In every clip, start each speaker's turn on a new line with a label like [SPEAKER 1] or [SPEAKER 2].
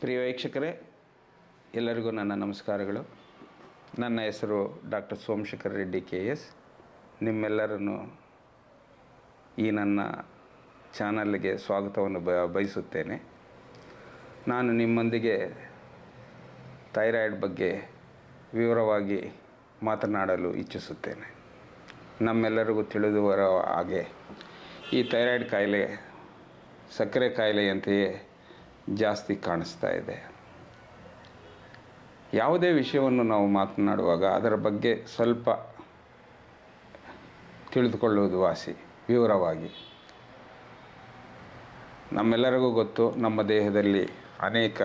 [SPEAKER 1] ಪ್ರಿಯ ವೀಕ್ಷಕರೇ, ಎಲ್ಲರಿಗೂ ನನ್ನ ನಮಸ್ಕಾರಗಳು. ನನ್ನ ಹೆಸರು ಡಾಕ್ಟರ್ ಸೋಮಶೇಖರ್ ರೆಡ್ಡಿ KS. ನಿಮ್ಮೆಲ್ಲರನ್ನು ಈ ನನ್ನ ಚಾನಲ್ಗೆ ಸ್ವಾಗತವನ್ನು ಬಯಸುತ್ತೇನೆ. ನಾನು ನಿಮ್ಮೊಂದಿಗೆ ಥೈರಾಯ್ಡ್ ಬಗ್ಗೆ ವಿವರವಾಗಿ ಮಾತನಾಡಲು ಇಚ್ಛಿಸುತ್ತೇನೆ. ನಮ್ಮೆಲ್ಲರಿಗೂ ತಿಳಿದು ಬರೋ ಹಾಗೆ ಈ ಥೈರಾಯ್ಡ್ ಕಾಯಿಲೆ ಸಕ್ಕರೆ ಕಾಯಿಲೆಯಂತೆಯೇ ಜಾಸ್ತಿ ಕಾಣಿಸ್ತಾ ಇದೆ. ಯಾವುದೇ ವಿಷಯವನ್ನು ನಾವು ಮಾತನಾಡುವಾಗ ಅದರ ಬಗ್ಗೆ ಸ್ವಲ್ಪ ತಿಳಿದುಕೊಳ್ಳುವುದು ವಾಸಿ, ವಿವರವಾಗಿ. ನಮ್ಮೆಲ್ಲರಿಗೂ ಗೊತ್ತು, ನಮ್ಮ ದೇಹದಲ್ಲಿ ಅನೇಕ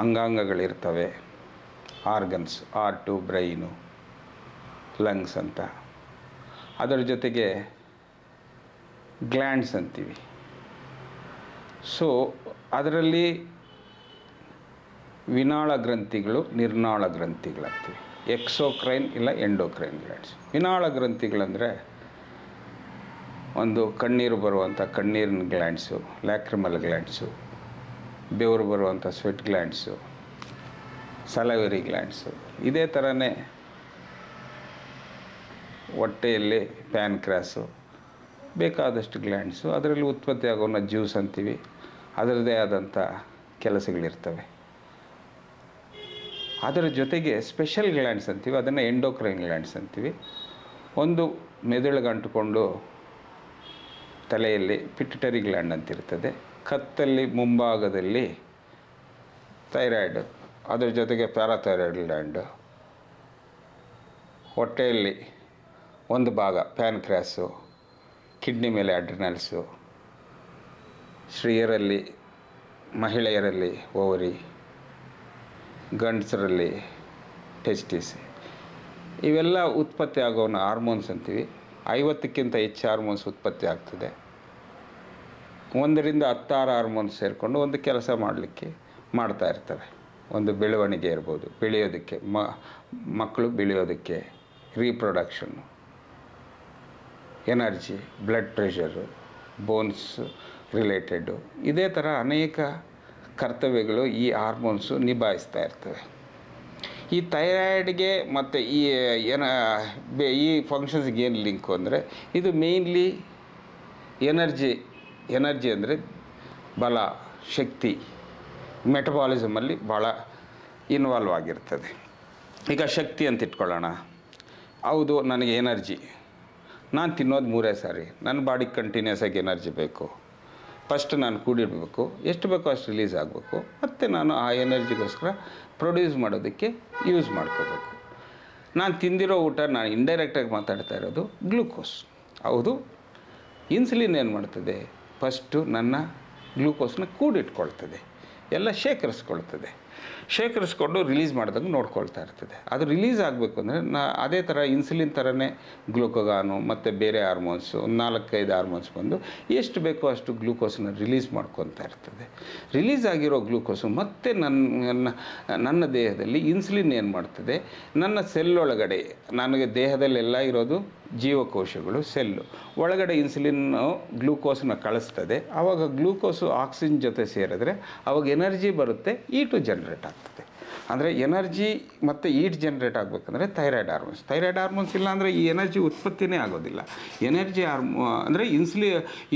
[SPEAKER 1] ಅಂಗಾಂಗಗಳಿರ್ತವೆ. ಆರ್ಗನ್ಸ್, ಹಾರ್ಟು, ಬ್ರೈನು, ಲಂಗ್ಸ್ ಅಂತ. ಅದರ ಜೊತೆಗೆ ಗ್ಲ್ಯಾಂಡ್ಸ್ ಅಂತೀವಿ. ಸೊ ಅದರಲ್ಲಿ ವಿನಾಳ ಗ್ರಂಥಿಗಳು, ನಿರ್ನಾಳ ಗ್ರಂಥಿಗಳಂತೀವಿ. ಎಕ್ಸೋಕ್ರೈನ್ ಇಲ್ಲ ಎಂಡೋಕ್ರೈನ್ ಗ್ಲ್ಯಾಂಡ್ಸ್. ವಿನಾಳ ಗ್ರಂಥಿಗಳಂದರೆ ಒಂದು ಕಣ್ಣೀರು ಬರುವಂಥ ಕಣ್ಣೀರಿನ ಗ್ಲ್ಯಾಂಡ್ಸು, ಲ್ಯಾಕ್ರಿಮಲ್ ಗ್ಲ್ಯಾಂಡ್ಸು, ಬೆವರು ಬರುವಂಥ ಸ್ವೆಟ್ ಗ್ಲ್ಯಾಂಡ್ಸು, ಸಲೈವರಿ ಗ್ಲ್ಯಾಂಡ್ಸು. ಇದೇ ಥರನೇ ಹೊಟ್ಟೆಯಲ್ಲಿ ಪ್ಯಾನ್ಕ್ರಾಸು, ಬೇಕಾದಷ್ಟು ಗ್ಲ್ಯಾಂಡ್ಸು, ಅದರಲ್ಲಿ ಉತ್ಪತ್ತಿ ಆಗೋನ ಜ್ಯೂಸ್ ಅಂತೀವಿ. ಅದರದ್ದೇ ಆದಂಥ ಕೆಲಸಗಳಿರ್ತವೆ. ಅದರ ಜೊತೆಗೆ ಸ್ಪೆಷಲ್ ಗ್ಲ್ಯಾಂಡ್ಸ್ ಅಂತೀವಿ, ಅದನ್ನು ಎಂಡೋಕ್ರೈನ್ ಗ್ಲ್ಯಾಂಡ್ಸ್ ಅಂತೀವಿ. ಒಂದು ಮೆದುಳಿಗೆ ಅಂಟಿಕೊಂಡು ತಲೆಯಲ್ಲಿ ಪಿಟ್ಯುಟರಿ ಗ್ಲ್ಯಾಂಡ್ ಅಂತಿರ್ತದೆ. ಕತ್ತಲ್ಲಿ ಮುಂಭಾಗದಲ್ಲಿ ಥೈರಾಯ್ಡ್, ಅದರ ಜೊತೆಗೆ ಪ್ಯಾರಾಥೈರಾಯ್ಡ್ ಗ್ಲ್ಯಾಂಡು. ಹೊಟ್ಟೆಯಲ್ಲಿ ಒಂದು ಭಾಗ ಪ್ಯಾನ್ಕ್ರಾಸು, ಕಿಡ್ನಿ ಮೇಲೆ ಅಡ್ರಿನಲ್ಸು, ಸ್ತ್ರೀಯರಲ್ಲಿ, ಮಹಿಳೆಯರಲ್ಲಿ ಓವರಿ, ಗಂಡಸರಲ್ಲಿ ಟೆಸ್ಟಿಸ್. ಇವೆಲ್ಲ ಉತ್ಪತ್ತಿ ಆಗೋನ ಹಾರ್ಮೋನ್ಸ್ ಅಂತೀವಿ. 50ಕ್ಕಿಂತ ಹೆಚ್ಚು ಹಾರ್ಮೋನ್ಸ್ ಉತ್ಪತ್ತಿ ಆಗ್ತದೆ. 1ರಿಂದ 16 ಹಾರ್ಮೋನ್ಸ್ ಸೇರಿಕೊಂಡು ಒಂದು ಕೆಲಸ ಮಾಡಲಿಕ್ಕೆ ಮಾಡ್ತಾ ಇರ್ತವೆ. ಒಂದು ಬೆಳವಣಿಗೆ ಇರ್ಬೋದು, ಬೆಳೆಯೋದಕ್ಕೆ, ಮಕ್ಕಳು ಬೆಳೆಯೋದಕ್ಕೆ, reproduction, energy, blood pressure, bones related. ಇದೇ ಥರ ಅನೇಕ ಕರ್ತವ್ಯಗಳು ಈ ಹಾರ್ಮೋನ್ಸು ನಿಭಾಯಿಸ್ತಾ ಇರ್ತವೆ. ಈ ಥೈರಾಯ್ಡ್ಗೆ ಮತ್ತು ಈ ಫಂಕ್ಷನ್ಸ್ಗೆ ಏನು ಲಿಂಕು ಅಂದರೆ, ಇದು ಮೇಯ್ನ್ಲಿ ಎನರ್ಜಿ ಅಂದರೆ ಬಲ, ಶಕ್ತಿ, ಮೆಟಬಾಲಿಸಮಲ್ಲಿ ಭಾಳ ಇನ್ವಾಲ್ವ್ ಆಗಿರ್ತದೆ. ಈಗ ಶಕ್ತಿ ಅಂತ ಇಟ್ಕೊಳ್ಳೋಣ. ಹೌದು, ನನಗೆ ಎನರ್ಜಿ, ನಾನು ತಿನ್ನೋದು 3 ಸಾರಿ, ನನ್ನ ಬಾಡಿಗೆ ಕಂಟಿನ್ಯೂಸ್ ಆಗಿ ಎನರ್ಜಿ ಬೇಕು. ಫಸ್ಟ್ ನಾನು ಕೂಡಿಡಬೇಕು, ಎಷ್ಟು ಬೇಕೋ ಅಷ್ಟು ರಿಲೀಸ್ ಆಗಬೇಕು, ಮತ್ತು ನಾನು ಆ ಎನರ್ಜಿಗೋಸ್ಕರ ಪ್ರೊಡ್ಯೂಸ್ ಮಾಡೋದಕ್ಕೆ ಯೂಸ್ ಮಾಡ್ಕೋಬೇಕು. ನಾನು ತಿಂದಿರೋ ಊಟ, ನಾನು ಇಂಡೈರೆಕ್ಟಾಗಿ ಮಾತಾಡ್ತಾ ಇರೋದು ಗ್ಲೂಕೋಸ್. ಹೌದು, ಇನ್ಸುಲಿನ್ ಏನು ಮಾಡ್ತದೆ, ಫಸ್ಟು ನನ್ನ ಗ್ಲೂಕೋಸ್ನ ಕೂಡಿಟ್ಕೊಳ್ತದೆ, ಎಲ್ಲ ಶೇಖರಿಸ್ಕೊಂಡು ರಿಲೀಸ್ ಮಾಡಿದಂಗೆ ನೋಡ್ಕೊಳ್ತಾ ಇರ್ತದೆ. ಅದು ರಿಲೀಸ್ ಆಗಬೇಕು ಅಂದರೆ ಅದೇ ಥರ ಇನ್ಸುಲಿನ್ ಥರನೇ ಗ್ಲೂಕೋಗಾನು ಮತ್ತು ಬೇರೆ ಹಾರ್ಮೋನ್ಸು, 4-5 ಹಾರ್ಮೋನ್ಸ್ ಬಂದು ಎಷ್ಟು ಬೇಕೋ ಅಷ್ಟು ಗ್ಲೂಕೋಸನ್ನ ರಿಲೀಸ್ ಮಾಡ್ಕೊತಾ ಇರ್ತದೆ. ರಿಲೀಸ್ ಆಗಿರೋ ಗ್ಲೂಕೋಸು ಮತ್ತೆ ನನ್ನ ದೇಹದಲ್ಲಿ ಇನ್ಸುಲಿನ್ ಏನು ಮಾಡ್ತದೆ, ನನ್ನ ಸೆಲ್ಲೊಳಗಡೆ, ನನಗೆ ದೇಹದಲ್ಲೆಲ್ಲ ಇರೋದು ಜೀವಕೋಶಗಳು, ಸೆಲ್ಲು ಒಳಗಡೆ ಇನ್ಸುಲಿನ್ನು ಗ್ಲೂಕೋಸನ್ನ ಕಳಿಸ್ತದೆ. ಆವಾಗ ಗ್ಲೂಕೋಸು ಆಕ್ಸಿಜನ್ ಜೊತೆ ಸೇರಿದ್ರೆ ಆವಾಗ ಎನರ್ಜಿ ಬರುತ್ತೆ, ಈಟು ಜನ್ರೇಟ್ ಆಗ್ತದೆ. ಅಂದರೆ ಎನರ್ಜಿ ಮತ್ತು ಈಟ್ ಜನ್ರೇಟ್ ಆಗಬೇಕಂದ್ರೆ ಥೈರಾಯ್ಡ್ ಹಾರ್ಮೋನ್ಸ್ ಇಲ್ಲ ಅಂದರೆ ಈ ಎನರ್ಜಿ ಉತ್ಪತ್ತಿನೇ ಆಗೋದಿಲ್ಲ. ಎನರ್ಜಿ ಅಂದರೆ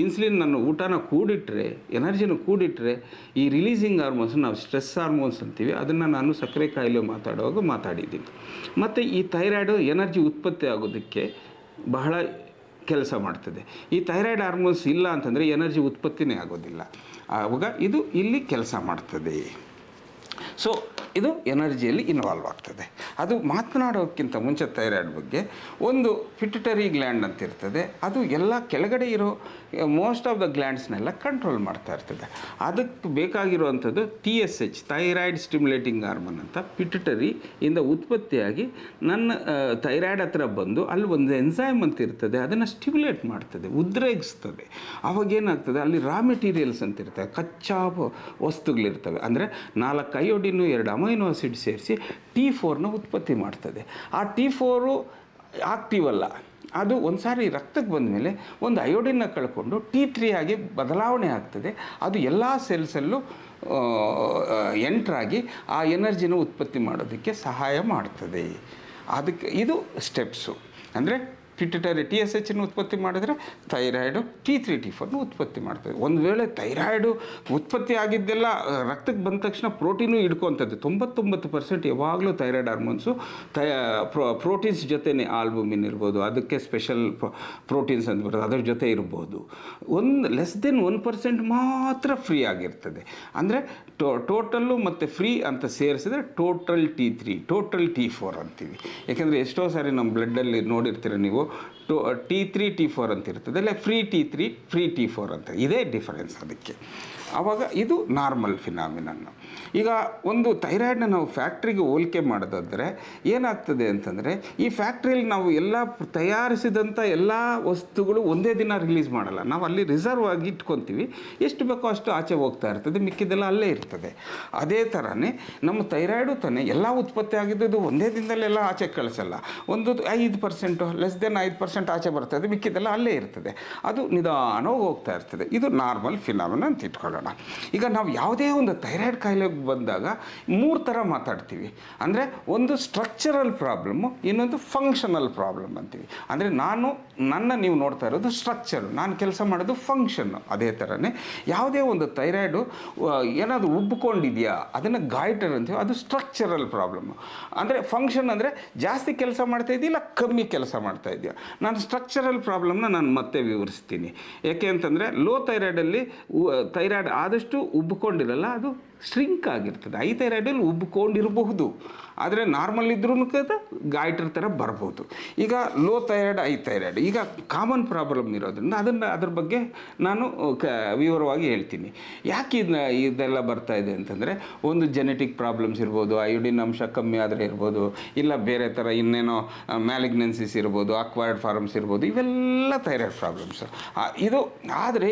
[SPEAKER 1] ಇನ್ಸುಲಿನ್ ನನ್ನ ಊಟನ ಕೂಡಿಟ್ಟರೆ, ಎನರ್ಜಿನ ಕೂಡಿಟ್ಟರೆ, ಈ ರಿಲೀಸಿಂಗ್ ಹಾರ್ಮೋನ್ಸ್ ನಾವು ಸ್ಟ್ರೆಸ್ ಹಾರ್ಮೋನ್ಸ್ ಅಂತೀವಿ. ಅದನ್ನು ನಾನು ಸಕ್ಕರೆ ಕಾಯಿಲೆ ಮಾತಾಡಿದ್ದೀನಿ. ಮತ್ತು ಈ ಥೈರಾಯ್ಡು ಎನರ್ಜಿ ಉತ್ಪತ್ತಿ ಆಗೋದಕ್ಕೆ ಬಹಳ ಕೆಲಸ ಮಾಡ್ತದೆ. ಈ ಥೈರಾಯ್ಡ್ ಹಾರ್ಮೋನ್ಸ್ ಇಲ್ಲ ಅಂತಂದರೆ ಎನರ್ಜಿ ಉತ್ಪತ್ತಿನೇ ಆಗೋದಿಲ್ಲ. ಆವಾಗ ಇದು ಇಲ್ಲಿ ಕೆಲಸ ಮಾಡ್ತದೆ. ಸೊ ಇದು ಎನರ್ಜಿಯಲ್ಲಿ ಇನ್ವಾಲ್ವ್ ಆಗ್ತದೆ. ಅದು ಮಾತನಾಡೋಕ್ಕಿಂತ ಮುಂಚೆ ಥೈರಾಯ್ಡ್ ಬಗ್ಗೆ ಒಂದು ಪಿಟ್ಯುಟರಿ ಗ್ಲ್ಯಾಂಡ್ ಅಂತ ಇರ್ತದೆ. ಅದು ಎಲ್ಲ ಕೆಳಗಡೆ ಇರೋ ಮೋಸ್ಟ್ ಆಫ್ ದ ಗ್ಲ್ಯಾಂಡ್ಸ್ನೆಲ್ಲ ಕಂಟ್ರೋಲ್ ಮಾಡ್ತಾ ಇರ್ತದೆ. ಅದಕ್ಕೆ ಬೇಕಾಗಿರುವಂಥದ್ದು TSH, ಥೈರಾಯ್ಡ್ ಸ್ಟಿಮ್ಯುಲೇಟಿಂಗ್ ಹಾರ್ಮೋನ್ ಅಂತ, ಪಿಟ್ಯುಟರಿ ಇಂದ ಉತ್ಪತ್ತಿಯಾಗಿ ನನ್ನ ಥೈರಾಯ್ಡ್ ಹತ್ರ ಬಂದು ಅಲ್ಲಿ ಒಂದು ಎನ್ಸೈಮ್ ಅಂತ ಇರ್ತದೆ, ಅದನ್ನು ಸ್ಟಿಮ್ಯುಲೇಟ್ ಮಾಡ್ತದೆ, ಉದ್ರೇಗಿಸ್ತದೆ. ಅವಾಗೇನಾಗ್ತದೆ, ಅಲ್ಲಿ ರಾ ಮೆಟೀರಿಯಲ್ಸ್ ಅಂತ ಇರ್ತವೆ, ಕಚ್ಚಾ ವಸ್ತುಗಳಿರ್ತವೆ. ಅಂದರೆ 4 ಅಯೋಡಿನು 2 ಅಮೈನೋ ಆಸಿಡ್ ಸೇರಿಸಿ T4ನ ಉತ್ಪತ್ತಿ ಮಾಡ್ತದೆ. ಆ T4 ಆಕ್ಟಿವ್ ಅಲ್ಲ, ಅದು ಒಂದು ಸಾರಿ ರಕ್ತಕ್ಕೆ ಬಂದ ಮೇಲೆ ಒಂದು ಅಯೋಡಿನ್ನ ಕಳ್ಕೊಂಡು T3 ಆಗಿ ಬದಲಾವಣೆ ಆಗ್ತದೆ. ಅದು ಎಲ್ಲ ಸೆಲ್ಸಲ್ಲೂ ಎಂಟ್ರಾಗಿ ಆ ಎನರ್ಜಿನ ಉತ್ಪತ್ತಿ ಮಾಡೋದಕ್ಕೆ ಸಹಾಯ ಮಾಡ್ತದೆ. ಅದಕ್ಕೆ ಇದು ಸ್ಟೆಪ್ಸು. ಅಂದರೆ ಪಿಟ್ಯುಟರಿ TSH ಉತ್ಪತ್ತಿ ಮಾಡಿದ್ರೆ ಥೈರಾಯ್ಡು T3 T4 ಉತ್ಪತ್ತಿ ಮಾಡ್ತದೆ. ಒಂದು ವೇಳೆ ಥೈರಾಯ್ಡು ಉತ್ಪತ್ತಿ ಆಗಿದ್ದೆಲ್ಲ ರಕ್ತಕ್ಕೆ ಬಂದ ತಕ್ಷಣ ಪ್ರೋಟೀನು ಹಿಡ್ಕೊತದ್ದು. 99% ಯಾವಾಗಲೂ ಥೈರಾಯ್ಡ್ ಹಾರ್ಮೋನ್ಸು ಪ್ರೋಟೀನ್ಸ್ ಜೊತೆನೇ ಆಲ್ಬುಮಿನ್ ಇರ್ಬೋದು, ಅದಕ್ಕೆ ಸ್ಪೆಷಲ್ ಪ್ರೋಟೀನ್ಸ್ ಅಂತ ಬರೋದು, ಅದ್ರ ಜೊತೆ ಇರ್ಬೋದು. ಲೆಸ್ ದೆನ್ 1% ಮಾತ್ರ ಫ್ರೀ ಆಗಿರ್ತದೆ. ಅಂದರೆ ಟೋಟಲ್ಲು ಮತ್ತು ಫ್ರೀ ಅಂತ ಸೇರಿಸಿದ್ರೆ ಟೋಟಲ್ T3 ಟೋಟಲ್ T4 ಅಂತೀವಿ. ಯಾಕೆಂದರೆ ಎಷ್ಟೋ ಸಾರಿ ನಮ್ಮ ಬ್ಲಡ್ಡಲ್ಲಿ ನೋಡಿರ್ತೀರ ನೀವು, T3 T4 ಅಂತ ಇರ್ತದೆ, ಇಲ್ಲ ಫ್ರೀ T3 ಫ್ರೀ T4 ಅಂತ. ಇದೇ ಡಿಫರೆನ್ಸ್ ಅದಕ್ಕೆ. ಆವಾಗ ಇದು ನಾರ್ಮಲ್ ಫಿನಾಮಿನನ್ನು. ಈಗ ಒಂದು ಥೈರಾಯ್ಡನ್ನ ನಾವು ಫ್ಯಾಕ್ಟ್ರಿಗೆ ಹೋಲಿಕೆ ಮಾಡೋದಾದರೆ ಏನಾಗ್ತದೆ ಅಂತಂದರೆ, ಈ ಫ್ಯಾಕ್ಟ್ರಿಯಲ್ಲಿ ನಾವು ಎಲ್ಲ ತಯಾರಿಸಿದಂಥ ಎಲ್ಲ ವಸ್ತುಗಳು ಒಂದೇ ದಿನ ರಿಲೀಸ್ ಮಾಡಲ್ಲ. ನಾವು ಅಲ್ಲಿ ರಿಸರ್ವ್ ಆಗಿ ಇಟ್ಕೊತೀವಿ, ಎಷ್ಟು ಬೇಕೋ ಅಷ್ಟು ಆಚೆ ಹೋಗ್ತಾ ಇರ್ತದೆ, ಮಿಕ್ಕಿದೆಲ್ಲ ಅಲ್ಲೇ ಇರ್ತದೆ. ಅದೇ ಥರನೇ ನಮ್ಮ ಥೈರಾಯ್ಡು ತಾನೇ ಎಲ್ಲ ಉತ್ಪತ್ತಿ ಆಗಿದ್ದು ಒಂದೇ ದಿನದಲ್ಲೆಲ್ಲ ಆಚೆ ಕಳಿಸಲ್ಲ. ಒಂದು 5% ಲೆಸ್ ದೆನ್ 5% ಆಚೆ ಬರ್ತದೆ, ಮಿಕ್ಕಿದೆಲ್ಲ ಅಲ್ಲೇ ಇರ್ತದೆ. ಅದು ನಿಧಾನವಾಗಿ ಹೋಗ್ತಾ ಇರ್ತದೆ. ಇದು ನಾರ್ಮಲ್ ಫಿನಾಮಿನ ಅಂತ ಇಟ್ಕೊಳ್ಳೋಣ. ಈಗ ನಾವು ಯಾವುದೇ ಒಂದು ಥೈರಾಯ್ಡ್ ಕಾಯಿಲೆಗೆ ಬಂದಾಗ 3 ಥರ ಮಾತಾಡ್ತೀವಿ. ಅಂದರೆ ಒಂದು ಸ್ಟ್ರಕ್ಚರಲ್ ಪ್ರಾಬ್ಲಮ್ಮು, ಇನ್ನೊಂದು ಫಂಕ್ಷನಲ್ ಪ್ರಾಬ್ಲಮ್ ಅಂತೀವಿ. ಅಂದರೆ ನನ್ನ ನೀವು ನೋಡ್ತಾ ಇರೋದು ಸ್ಟ್ರಕ್ಚರು, ನಾನು ಕೆಲಸ ಮಾಡೋದು ಫಂಕ್ಷನ್ನು. ಅದೇ ಥರನೇ ಯಾವುದೇ ಒಂದು ಥೈರಾಯ್ಡು ಏನಾದರೂ ಉಬ್ಬಿಕೊಂಡಿದೆಯಾ ಅದನ್ನು ಗಾಯ್ಟರ್ ಅಂತೀವಿ, ಅದು ಸ್ಟ್ರಕ್ಚರಲ್ ಪ್ರಾಬ್ಲಮ್ಮು. ಅಂದರೆ ಫಂಕ್ಷನ್ ಅಂದರೆ ಜಾಸ್ತಿ ಕೆಲಸ ಮಾಡ್ತಾ ಇದೆಯಲ್ಲ ಕಮ್ಮಿ ಕೆಲಸ ಮಾಡ್ತಾ ಇದೆಯಾ. ನಾನು ಸ್ಟ್ರಕ್ಚರಲ್ ಪ್ರಾಬ್ಲಮ್ನ ನಾನು ಮತ್ತೆ ವಿವರಿಸ್ತೀನಿ. ಯಾಕೆ ಅಂತಂದರೆ ಲೋ ಥೈರಾಯ್ಡಲ್ಲಿ ಥೈರಾಯ್ಡ್ ಆದಷ್ಟು ಉಬ್ಬಿಕೊಂಡಿರಲ್ಲ, ಅದು ಸ್ಟ್ರಿಂಕ್ ಆಗಿರ್ತದೆ. ಐ ಥೈರಾಯ್ಡಲ್ಲಿ ಉಬ್ಬಿಕೊಂಡಿರಬಹುದು, ಆದರೆ ನಾರ್ಮಲ್ ಇದ್ರೂ ಗಾಯ್ಟರ್ ಥರ ಬರ್ಬೋದು. ಈಗ ಲೋ ಥೈರಾಯ್ಡ್ ಐ ಥೈರಾಯ್ಡ್ ಈಗ ಕಾಮನ್ ಪ್ರಾಬ್ಲಮ್ ಇರೋದ್ರಿಂದ ಅದ್ರ ಬಗ್ಗೆ ನಾನು ವಿವರವಾಗಿ ಹೇಳ್ತೀನಿ. ಯಾಕೆ ಇದೆಲ್ಲ ಬರ್ತಾ ಇದೆ ಅಂತಂದರೆ, ಒಂದು ಜೆನೆಟಿಕ್ ಪ್ರಾಬ್ಲಮ್ಸ್ ಇರ್ಬೋದು, ಅಯೋಡಿನ್ ಅಂಶ ಕಮ್ಮಿ ಆದರೆ ಇರ್ಬೋದು, ಇಲ್ಲ ಬೇರೆ ಥರ ಇನ್ನೇನೋ ಮ್ಯಾಲಿಗ್ನೆನ್ಸಿಸ್ ಇರ್ಬೋದು, ಅಕ್ವೈರ್ಡ್ ಫಾರ್ಮ್ಸ್ ಇರ್ಬೋದು, ಇವೆಲ್ಲ ಥೈರಾಯ್ಡ್ ಪ್ರಾಬ್ಲಮ್ಸು. ಇದು ಆದರೆ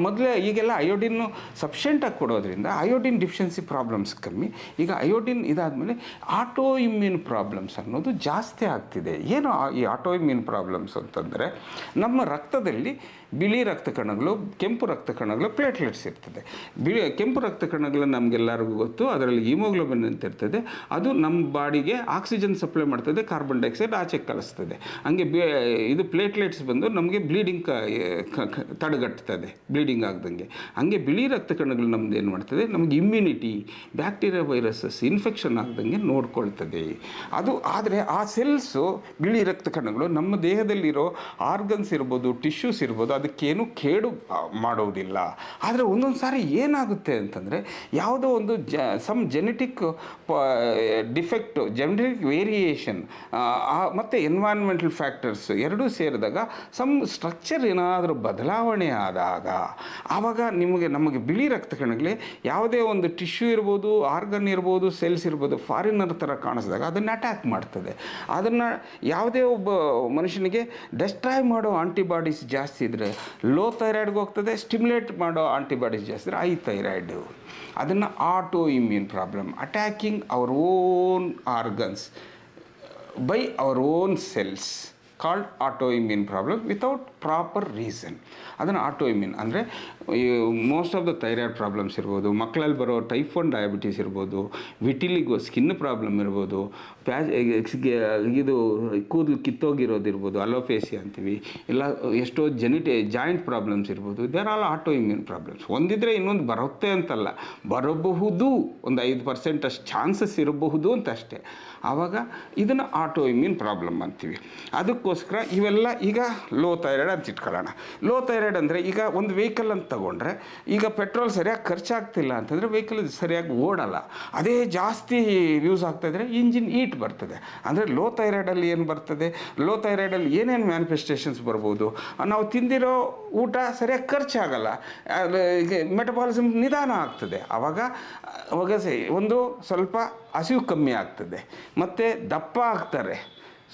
[SPEAKER 1] ಮೊದಲೇ ಈಗೆಲ್ಲ ಅಯೋಡಿನ್ನು ಸಫಿಷಿಯೆಂಟಾಗಿ ಕೊಡೋದ್ರಿಂದ ಅಯೋಡಿನ್ ಡಿಫಿಷಿಯನ್ಸಿ ಪ್ರಾಬ್ಲಮ್ಸ್ ಕಮ್ಮಿ. ಈಗ ಅಯೋಡಿನ್ ಇದಾದಮೇಲೆ ಆಟೋ ಇಮ್ಯೂನ್ ಪ್ರಾಬ್ಲಮ್ಸ್ ಅನ್ನೋದು ಜಾಸ್ತಿ ಆಗ್ತಿದೆ. ಏನು ಈ ಆಟೋ ಇಮ್ಯೂನ್ ಪ್ರಾಬ್ಲಮ್ಸ್ ಅಂತಂದರೆ, ನಮ್ಮ ರಕ್ತದಲ್ಲಿ ಬಿಳಿ ರಕ್ತ ಕಣಗಳು, ಕೆಂಪು ರಕ್ತ ಕಣಗಳು, ಪ್ಲೇಟ್ಲೆಟ್ಸ್ ಇರ್ತದೆ. ಕೆಂಪು ರಕ್ತ ಕಣಗಳು ನಮಗೆಲ್ಲರಿಗೂ ಗೊತ್ತು, ಅದರಲ್ಲಿ ಹಿಮೋಗ್ಲೋಬಿನ್ ಅಂತ ಇರ್ತದೆ. ಅದು ನಮ್ಮ ಬಾಡಿಗೆ ಆಕ್ಸಿಜನ್ ಸಪ್ಲೈ ಮಾಡ್ತದೆ, ಕಾರ್ಬನ್ ಡೈಆಕ್ಸೈಡ್ ಆಚೆ ಕಳಿಸ್ತದೆ. ಹಂಗೆ ಇದು ಪ್ಲೇಟ್ಲೆಟ್ಸ್ ಬಂದು ನಮಗೆ ಬ್ಲೀಡಿಂಗ್ ತಡೆಗಟ್ತದೆ, ಬ್ಲೀಡಿಂಗ್ ಆಗ್ದಂಗೆ. ಹಂಗೆ ಬಿಳಿ ರಕ್ತ ಕಣಗಳು ನಮ್ದು ಏನು ಮಾಡ್ತದೆ, ನಮಗೆ ಇಮ್ಯುನಿಟಿ, ಬ್ಯಾಕ್ಟೀರಿಯಾ ವೈರಸಸ್ ಇನ್ಫೆಕ್ಷನ್ ಆಗ್ದಂಗೆ ನೋಡ್ಕೊಳ್ತದೆ. ಅದು ಆದರೆ ಆ ಸೆಲ್ಸು, ಬಿಳಿ ರಕ್ತ ಕಣಗಳು ನಮ್ಮ ದೇಹದಲ್ಲಿರೋ ಆರ್ಗನ್ಸ್ ಇರ್ಬೋದು, ಟಿಶ್ಯೂಸ್ ಇರ್ಬೋದು, ಅದಕ್ಕೇನು ಕೇಡು ಮಾಡೋದಿಲ್ಲ. ಆದರೆ ಒಂದೊಂದು ಸಾರಿ ಏನಾಗುತ್ತೆ ಅಂತಂದರೆ, ಯಾವುದೋ ಒಂದು some genetic defect, genetic variation ಮತ್ತು ಎನ್ವೈರ್ನ್ಮೆಂಟಲ್ ಫ್ಯಾಕ್ಟರ್ಸ್ ಎರಡೂ ಸೇರಿದಾಗ ಸಮ್ ಸ್ಟ್ರಕ್ಚರ್ ಏನಾದರೂ ಬದಲಾವಣೆ ಆದಾಗ ಆವಾಗ ನಮಗೆ ಬಿಳಿ ರಕ್ತ ಕಣಗಳೇ ಯಾವುದೇ ಒಂದು ಟಿಶ್ಯೂ ಇರ್ಬೋದು, ಆರ್ಗನ್ ಇರ್ಬೋದು, ಸೆಲ್ಸ್ ಇರ್ಬೋದು, ಫಾರಿನರ್ ಥರ ಕಾಣಿಸಿದಾಗ ಅದನ್ನು ಅಟ್ಯಾಕ್ ಮಾಡ್ತದೆ. ಅದನ್ನು ಯಾವುದೇ ಒಬ್ಬ ಮನುಷ್ಯನಿಗೆ ಡೆಸ್ಟ್ರಾಯ್ ಮಾಡೋ ಆಂಟಿಬಾಡೀಸ್ ಜಾಸ್ತಿ ಇದ್ದರೆ ಲೋ ಥೈರಾಯ್ಡ್ಗೆ ಹೋಗ್ತದೆ, ಸ್ಟಿಮ್ಯುಲೇಟ್ ಮಾಡೋ ಆಂಟಿಬಾಡೀಸ್ ಜಾಸ್ತಿ ಇದ್ದರೆ ಐ ಥೈರಾಯ್ಡು. ಅದನ್ನು autoimmune problem, attacking our own organs by our own cells, called autoimmune problem without proper reason. ಅದನ್ನು ಆಟೋ ಇಮ್ಯೂನ್ ಅಂದರೆ most of the thyroid problems ಇರ್ಬೋದು, ಮಕ್ಕಳಲ್ಲಿ ಬರೋ ಟೈಪ್ 1 ಡಯಾಬಿಟೀಸ್ ಇರ್ಬೋದು, ವಿಟಿಲಿಗೋ ಸ್ಕಿನ್ ಪ್ರಾಬ್ಲಮ್ ಇರ್ಬೋದು, ಇದು ಕೂದಲು ಕಿತ್ತೋಗಿರೋದಿರ್ಬೋದು, ಅಲೋಪೇಸಿಯಾ ಅಂತೀವಿ, ಇಲ್ಲ ಎಷ್ಟೋ ಜಾಯಿಂಟ್ ಪ್ರಾಬ್ಲಮ್ಸ್ ಇರ್ಬೋದು. There all autoimmune problems. ಒಂದಿದ್ರೆ ಇನ್ನೊಂದು ಬರುತ್ತೆ ಅಂತಲ್ಲ, ಬರಬಹುದು, ಒಂದು 5% ಅಷ್ಟು ಚಾನ್ಸಸ್ ಇರಬಹುದು ಅಂತ ಅಷ್ಟೇ. ಆವಾಗ ಇದನ್ನು ಆಟೋ ಇಮ್ಯೂನ್ ಪ್ರಾಬ್ಲಮ್ ಅಂತೀವಿ. ಅದಕ್ಕೋಸ್ಕರ ಇವೆಲ್ಲ ಈಗ ಲೋ ಥೈರಾಯ್ಡ್ ಅಂತ ಇಟ್ಕೊಳ್ಳೋಣ. ಲೋ ಥೈರಾಯ್ಡ್ ಅಂದರೆ ಈಗ ಒಂದು ವೆಹಿಕಲ್ ಅಂತ ತಗೊಂಡ್ರೆ, ಈಗ ಪೆಟ್ರೋಲ್ ಸರಿಯಾಗಿ ಖರ್ಚಾಗ್ತಿಲ್ಲ ಅಂತಂದರೆ ವೆಹಿಕಲ್ ಸರಿಯಾಗಿ ಓಡಲ್ಲ. ಅದೇ ಜಾಸ್ತಿ ಯೂಸ್ ಆಗ್ತಾಯಿದ್ರೆ ಇಂಜಿನ್ ಈಟ್ ಬರ್ತದೆ. ಅಂದರೆ ಲೋ ಥೈರಾಯ್ಡಲ್ಲಿ ಏನು ಬರ್ತದೆ, ಲೋ ಥೈರಾಯ್ಡಲ್ಲಿ ಏನೇನು ಮ್ಯಾನಿಫೆಸ್ಟೇಷನ್ಸ್ ಬರ್ಬೋದು, ನಾವು ತಿಂದಿರೋ ಊಟ ಸರಿಯಾಗಿ ಖರ್ಚಾಗಲ್ಲ, ಮೆಟಬಾಲಿಸಮ್ ನಿಧಾನ ಆಗ್ತದೆ. ಆವಾಗ ಒಂದು ಸ್ವಲ್ಪ ಹಸಿವು ಕಮ್ಮಿ ಆಗ್ತದೆ, ಮತ್ತು ದಪ್ಪ ಆಗ್ತಾರೆ,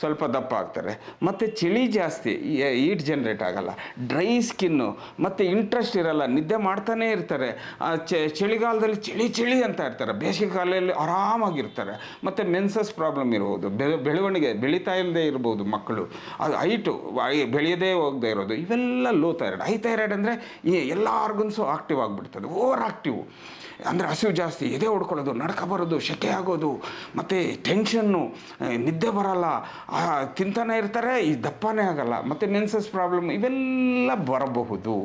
[SPEAKER 1] ಸ್ವಲ್ಪ ದಪ್ಪ ಆಗ್ತಾರೆ. ಮತ್ತು ಚಳಿ ಜಾಸ್ತಿ, ಹೀಟ್ ಜನ್ರೇಟ್ ಆಗಲ್ಲ, ಡ್ರೈ ಸ್ಕಿನ್ನು, ಮತ್ತು ಇಂಟ್ರೆಸ್ಟ್ ಇರಲ್ಲ, ನಿದ್ದೆ ಮಾಡ್ತಾನೇ ಇರ್ತಾರೆ. ಚಳಿಗಾಲದಲ್ಲಿ ಚಳಿ ಅಂತ ಇರ್ತಾರೆ, ಬೇಸಿಗೆ ಕಾಲದಲ್ಲಿ ಆರಾಮಾಗಿರ್ತಾರೆ. ಮತ್ತು ಮೆನ್ಸಸ್ ಪ್ರಾಬ್ಲಮ್ ಇರ್ಬೋದು, ಬೆಳವಣಿಗೆ ಬೆಳೀತಾ ಇಲ್ಲದೆ ಇರ್ಬೋದು ಮಕ್ಕಳು, ಅದು ಹೈಟು ಬೆಳೆಯದೇ ಹೋಗದೆ ಇರೋದು, ಇವೆಲ್ಲ ಲೋ ಥೈರಾಯ್ಡ್. ಹೈ ಥೈರಾಯ್ಡ್ ಅಂದರೆ ಎಲ್ಲ ಆರ್ಗನ್ಸು ಆಕ್ಟಿವ್ ಆಗಿಬಿಡ್ತದೆ, ಓವರ್ ಆಕ್ಟಿವ್. ಅಂದರೆ ಹಸಿವು ಜಾಸ್ತಿ, ಎದೆ ಹೊಡ್ಕೊಳ್ಳೋದು, ನಡ್ಕ ಬರೋದು, ಸೆಕೆ ಆಗೋದು, ಮತ್ತು ಟೆನ್ಷನ್ನು, ನಿದ್ದೆ ಬರೋಲ್ಲ, ತಿಂತಾನೆ ಇರ್ತಾರೆ, ಈ ದಪ್ಪನೇ ಆಗಲ್ಲ, ಮತ್ತು ಮೆನ್ಸಸ್ ಪ್ರಾಬ್ಲಮ್ ಇವೆಲ್ಲ ಬರಬಹುದು.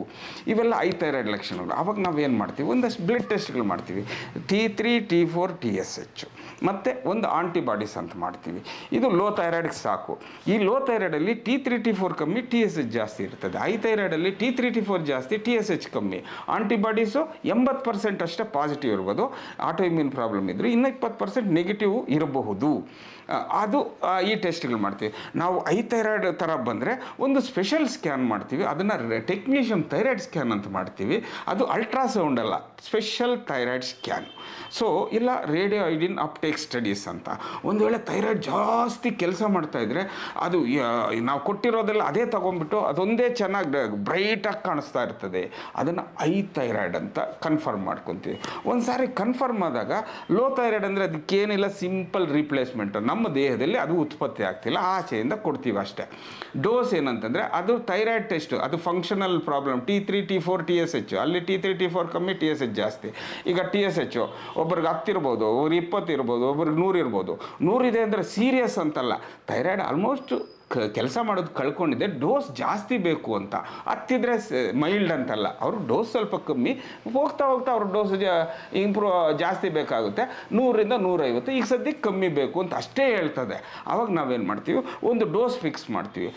[SPEAKER 1] ಇವೆಲ್ಲ ಹೈ ಥೈರಾಯ್ಡ್ ಲಕ್ಷಣಗಳು. ಆವಾಗ ನಾವೇನು ಮಾಡ್ತೀವಿ, ಒಂದಷ್ಟು ಬ್ಲಡ್ ಟೆಸ್ಟ್ಗಳು ಮಾಡ್ತೀವಿ, T3, T4, TSH, ಮತ್ತು ಒಂದು ಆಂಟಿಬಾಡೀಸ್ ಅಂತ ಮಾಡ್ತೀವಿ. ಇದು ಲೋ ಥೈರಾಯ್ಡ್ಗೆ ಸಾಕು. ಈ ಲೋ ಥೈರಾಯ್ಡಲ್ಲಿ T3, T4 ಕಮ್ಮಿ, TSH ಜಾಸ್ತಿ ಇರ್ತದೆ. ಹೈ ಥೈರಾಯ್ಡಲ್ಲಿ T3, T4 ಜಾಸ್ತಿ, TSH ಕಮ್ಮಿ. ಆಂಟಿಬಾಡೀಸು 80% ಅಷ್ಟೇ ಪಾಸಿಟಿವ್ ಇರ್ಬೋದು, ಆಟೋ ಇಮ್ಯೂನ್ ಪ್ರಾಬ್ಲಮ್ ಇದ್ದರೆ, ಇನ್ನು 20% ನೆಗೆಟಿವ್ ಇರಬಹುದು. ಅದು ಈ ಟೆಸ್ಟ್ಗಳು ಮಾಡ್ತೀವಿ ನಾವು. ಹೈ ಥೈರಾಯ್ಡ್ ಥರ ಬಂದರೆ ಒಂದು ಸ್ಪೆಷಲ್ ಸ್ಕ್ಯಾನ್ ಮಾಡ್ತೀವಿ, ಅದನ್ನು ಟೆಕ್ನಿಷಿಯನ್ ಥೈರಾಯ್ಡ್ ಸ್ಕ್ಯಾನ್ ಅಂತ ಮಾಡ್ತೀವಿ. ಅದು ಅಲ್ಟ್ರಾಸೌಂಡ್ ಅಲ್ಲ, ಸ್ಪೆಷಲ್ ಥೈರಾಯ್ಡ್ ಸ್ಕ್ಯಾನ್. ಸೊ ಇಲ್ಲ ರೇಡಿಯೋ ಐಡಿನ್ ಅಪ್ಟೇಕ್ ಸ್ಟಡೀಸ್ ಅಂತ. ಒಂದು ವೇಳೆ ಥೈರಾಯ್ಡ್ ಜಾಸ್ತಿ ಕೆಲಸ ಮಾಡ್ತಾಯಿದ್ರೆ ಅದು ನಾವು ಕೊಟ್ಟಿರೋದೆಲ್ಲ ಅದೇ ತೊಗೊಂಡ್ಬಿಟ್ಟು ಅದೊಂದೇ ಚೆನ್ನಾಗಿ ಬ್ರೈಟಾಗಿ ಕಾಣಿಸ್ತಾ ಇರ್ತದೆ, ಅದನ್ನು ಹೈ ಥೈರಾಯ್ಡ್ ಅಂತ ಕನ್ಫರ್ಮ್ ಮಾಡ್ಕೊತೀವಿ. ಒಂದು ಸಾರಿ ಕನ್ಫರ್ಮ್ ಆದಾಗ ಲೋ ಥೈರಾಯ್ಡ್ ಅಂದರೆ ಅದಕ್ಕೇನಿಲ್ಲ, ಸಿಂಪಲ್ ರೀಪ್ಲೇಸ್ಮೆಂಟ್, ನಮ್ಮ ದೇಹದಲ್ಲಿ ಅದು ಉತ್ಪತ್ತಿ ಆಗ್ತಿಲ್ಲ, ಆಚೆಯಿಂದ ಕೊಡ್ತೀವಿ ಅಷ್ಟೇ. ಡೋಸ್ ಏನಂತಂದರೆ ಅದು ಥೈರಾಯ್ಡ್ ಟೆಸ್ಟ್, ಅದು functional problem, T3, T4, TSH. ಅಲ್ಲಿ T3, T4 ಕಮ್ಮಿ, TSH ಜಾಸ್ತಿ. ಈಗ TSH ಒಬ್ರಿಗೆ 10 ಇರ್ಬೋದು, ಒಬ್ರಿಗೆ 20 ಇರ್ಬೋದು, ಒಬ್ರಿಗೆ 100 ಇರ್ಬೋದು. 100 ಇದೆ ಅಂದರೆ ಸೀರಿಯಸ್ ಅಂತಲ್ಲ, ಥೈರಾಯ್ಡ್ ಆಲ್ಮೋಸ್ಟ್ ಕೆಲಸ ಮಾಡೋದು ಕಳ್ಕೊಂಡಿದ್ದೆ, ಡೋಸ್ ಜಾಸ್ತಿ ಬೇಕು ಅಂತ. ಹತ್ತಿದ್ರೆ ಮೈಲ್ಡ್ ಅಂತಲ್ಲ, ಅವರು ಡೋಸ್ ಸ್ವಲ್ಪ ಕಮ್ಮಿ, ಹೋಗ್ತಾ ಅವ್ರ ಡೋಸ್ ಜಾಸ್ತಿ ಬೇಕಾಗುತ್ತೆ, 100ರಿಂದ 150, ಈಗ ಸದ್ಯಕ್ಕೆ ಕಮ್ಮಿ ಬೇಕು ಅಂತ ಅಷ್ಟೇ ಹೇಳ್ತದೆ. ಆವಾಗ ನಾವೇನು ಮಾಡ್ತೀವಿ, ಒಂದು ಡೋಸ್ ಫಿಕ್ಸ್ ಮಾಡ್ತೀವಿ.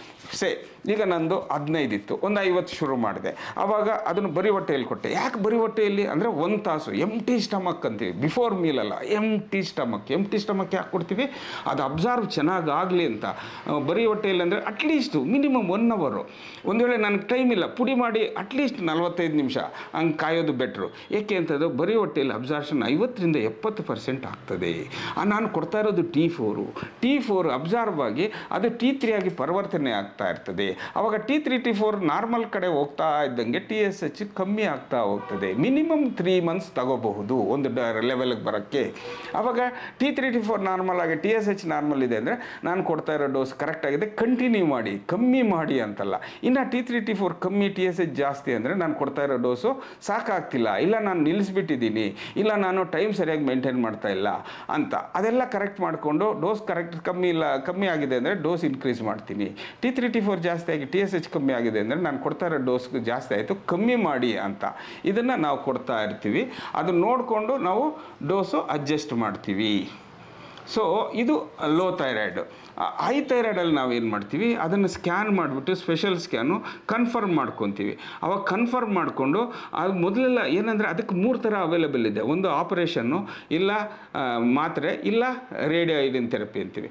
[SPEAKER 1] ಈಗ ನಂದು 15 ಇತ್ತು, ಒಂದು 50 ಶುರು ಮಾಡಿದೆ. ಆವಾಗ ಅದನ್ನು ಬರಿ ಹೊಟ್ಟೆಯಲ್ಲಿ ಕೊಟ್ಟೆ. ಯಾಕೆ ಬರಿ ಹೊಟ್ಟೆಯಲ್ಲಿ ಅಂದರೆ 1 ತಾಸು ಎಂಟಿ ಸ್ಟಮಕ್ ಅಂತೀವಿ, ಬಿಫೋರ್ ಮೀಲ್ ಅಲ್ಲ, ಎಂಟಿ ಸ್ಟಮಕ್ ಯಾಕೆ ಕೊಡ್ತೀವಿ, ಅದು ಅಬ್ಸರ್ವ್ ಚೆನ್ನಾಗಾಗಲಿ ಅಂತ. ಬರೀ ಹೊಟ್ಟೆಯಲ್ಲಿ ಅಂದರೆ ಅಟ್ಲೀಸ್ಟು ಮಿನಿಮಮ್ 1 ಅವರ್. ಒಂದು ವೇಳೆ ನನಗೆ ಟೈಮ್ ಇಲ್ಲ, ಪುಡಿ ಮಾಡಿ ಅಟ್ಲೀಸ್ಟ್ 45 ನಿಮಿಷ ಹಂಗೆ ಕಾಯೋದು ಬೆಟ್ರು. ಏಕೆ ಅಂತಂದರೆ ಬರೀ ಹೊಟ್ಟೆಯಲ್ಲಿ ಅಬ್ಸಾರ್ಷನ್ 50ರಿಂದ 70% ಆಗ್ತದೆ. ನಾನು ಕೊಡ್ತಾ ಇರೋದು T4 ಅಬ್ಸಾರ್ವ್ ಆಗಿ ಅದು T3 ಆಗಿ ಪರಿವರ್ತನೆ ಆಗ್ತಾ ಇರ್ತದೆ. ಆವಾಗ T3, T4 ನಾರ್ಮಲ್ ಕಡೆ ಹೋಗ್ತಾ ಇದ್ದಂಗೆ TSH ಕಮ್ಮಿ ಆಗ್ತಾ ಹೋಗ್ತದೆ. ಮಿನಿಮಮ್ 3 ಮಂತ್ಸ್ ತಗೋಬಹುದು ಒಂದು ಲೆವೆಲ್ಗೆ ಬರೋಕ್ಕೆ. ಆವಾಗ T3, T4 ನಾರ್ಮಲ್ ಆಗಿ TSH ನಾರ್ಮಲ್ ಇದೆ ಅಂದರೆ ನಾನು ಕೊಡ್ತಾ ಇರೋ ಡೋಸ್ ಕರೆಕ್ಟ್ ಆಗಿದೆ, ಕಂಟಿನ್ಯೂ ಮಾಡಿ, ಕಮ್ಮಿ ಮಾಡಿ ಅಂತಲ್ಲ. ಇನ್ನು T3, T4 ಕಮ್ಮಿ, TSH ಜಾಸ್ತಿ ಅಂದರೆ ನಾನು ಕೊಡ್ತಾ ಇರೋ ಡೋಸು ಸಾಕಾಗ್ತಿಲ್ಲ, ಇಲ್ಲ ನಾನು ನಿಲ್ಲಿಸ್ಬಿಟ್ಟಿದ್ದೀನಿ, ಇಲ್ಲ ನಾನು ಟೈಮ್ ಸರಿಯಾಗಿ ಮೇಂಟೈನ್ ಮಾಡ್ತಾ ಇಲ್ಲ ಅಂತ. ಅದೆಲ್ಲ ಕರೆಕ್ಟ್ ಮಾಡಿಕೊಂಡು ಡೋಸ್ ಕರೆಕ್ಟ್ ಕಮ್ಮಿ ಆಗಿದೆ ಅಂದರೆ ಡೋಸ್ ಇನ್ಕ್ರೀಸ್ ಮಾಡ್ತೀನಿ. T3, T4 ಜಾಸ್ತಿ ಆಗಿ TSH ಕಮ್ಮಿ ಆಗಿದೆ ಅಂದರೆ ನಾನು ಕೊಡ್ತಾ ಇರೋ ಡೋಸ್ ಜಾಸ್ತಿ ಆಯಿತು, ಕಮ್ಮಿ ಮಾಡಿ ಅಂತ. ಇದನ್ನು ನಾವು ಕೊಡ್ತಾ ಇರ್ತೀವಿ. ಅದು ನೋಡಿಕೊಂಡು ನಾವು ಡೋಸು ಅಡ್ಜಸ್ಟ್ ಮಾಡ್ತೀವಿ. ಸೊ ಇದು ಲೋ ಥೈರಾಯ್ಡ್. ಹೈ ಥೈರಾಯ್ಡಲ್ಲಿ ನಾವೇನು ಮಾಡ್ತೀವಿ, ಅದನ್ನು ಸ್ಕ್ಯಾನ್ ಮಾಡಿಬಿಟ್ಟು ಸ್ಪೆಷಲ್ ಸ್ಕ್ಯಾನು ಕನ್ಫರ್ಮ್ ಮಾಡ್ಕೊತೀವಿ. ಅವಾಗ ಕನ್ಫರ್ಮ್ ಮಾಡಿಕೊಂಡು ಅದು ಮೊದಲೆಲ್ಲ ಏನಂದರೆ ಅದಕ್ಕೆ 3 ಥರ ಅವೈಲೇಬಲ್ ಇದೆ. ಒಂದು ಆಪರೇಷನ್ನು, ಇಲ್ಲ ಮಾತ್ರೆ, ಇಲ್ಲ ರೇಡಿಯೋ ಐಡಿನ್ ಥೆರಪಿ ಅಂತೀವಿ.